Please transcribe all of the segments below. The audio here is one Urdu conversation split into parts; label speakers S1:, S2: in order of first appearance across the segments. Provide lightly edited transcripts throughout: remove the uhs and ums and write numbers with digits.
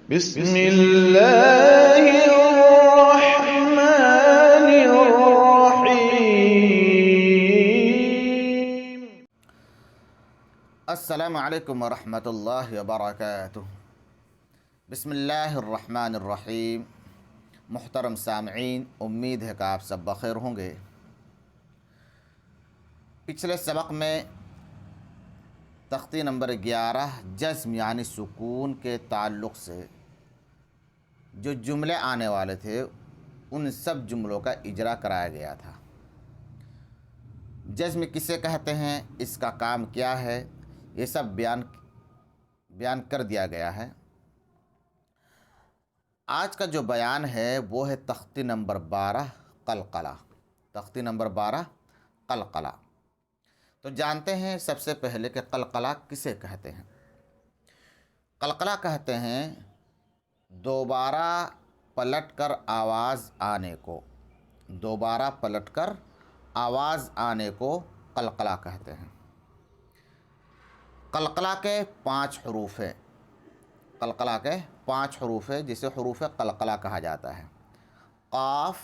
S1: بسم اللہ الرحمن الرحیم۔
S2: السلام علیکم ورحمۃ اللہ وبرکاتہ۔ بسم اللہ الرحمن الرحیم۔ محترم سامعین، امید ہے کہ آپ سب بخیر ہوں گے۔ پچھلے سبق میں تختی نمبر 11 جزم یعنی سکون کے تعلق سے جو جملے آنے والے تھے ان سب جملوں کا اجرا کرایا گیا تھا۔ جزم کسے کہتے ہیں، اس کا کام کیا ہے، یہ سب بیان کر دیا گیا ہے۔ آج کا جو بیان ہے وہ ہے تختی نمبر 12 قلقلہ۔ تختی نمبر 12 قلقلہ۔ تو جانتے ہیں سب سے پہلے کہ قلقلہ کسے کہتے ہیں۔ قلقلہ کہتے ہیں دوبارہ پلٹ کر آواز آنے کو۔ دوبارہ پلٹ کر آواز آنے کو قلقلہ کہتے ہیں۔ قلقلہ کے 5 حروف ہیں۔ قلقلہ کے 5 حروف ہیں جسے حروف قلقلہ کہا جاتا ہے۔ قاف،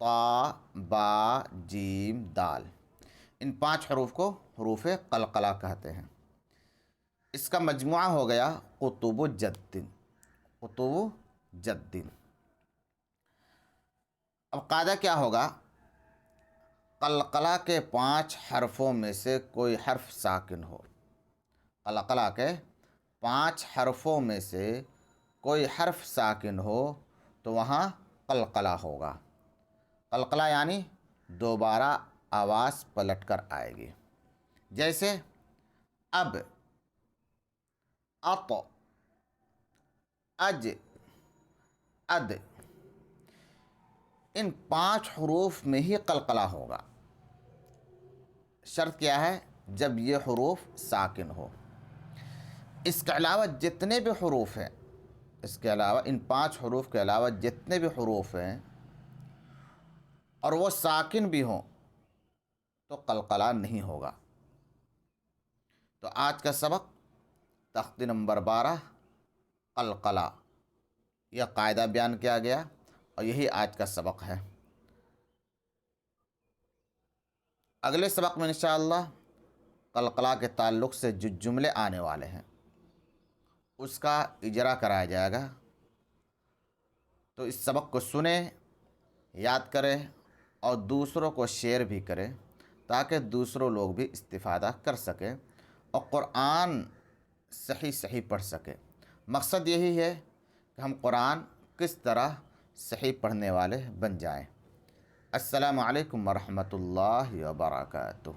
S2: طا، با، جیم، دال۔ ان 5 حروف کو حروف قلقلہ کہتے ہیں۔ اس کا مجموعہ ہو گیا قطب جد۔ قطب جد۔ اب قاعدہ کیا ہوگا؟ قلقلہ کے 5 حرفوں میں سے کوئی حرف ساکن ہو۔ قلقلہ کے 5 حرفوں میں سے کوئی حرف ساکن ہو تو وہاں قلقلہ ہوگا۔ قلقلہ یعنی دوبارہ آواز پلٹ کر آئے گی۔ جیسے اب، اط، اج، اد۔ ان 5 حروف میں ہی قلقلہ ہوگا۔ شرط کیا ہے؟ جب یہ حروف ساکن ہو۔ اس کے علاوہ جتنے بھی حروف ہیں، اس کے علاوہ ان 5 حروف کے علاوہ جتنے بھی حروف ہیں اور وہ ساکن بھی ہوں تو قلقلہ نہیں ہوگا۔ تو آج کا سبق تختی نمبر 12 قلقلہ، یہ قاعدہ بیان کیا گیا اور یہی آج کا سبق ہے۔ اگلے سبق میں انشاءاللہ قلقلہ کے تعلق سے جو جملے آنے والے ہیں اس کا اجرا کرایا جائے گا۔ تو اس سبق کو سنیں، یاد کریں اور دوسروں کو شیئر بھی کریں تاکہ دوسروں لوگ بھی استفادہ کر سکیں اور قرآن صحیح پڑھ سکیں۔ مقصد یہی ہے کہ ہم قرآن کس طرح صحیح پڑھنے والے بن جائیں۔ السلام علیکم ورحمۃ اللہ وبرکاتہ۔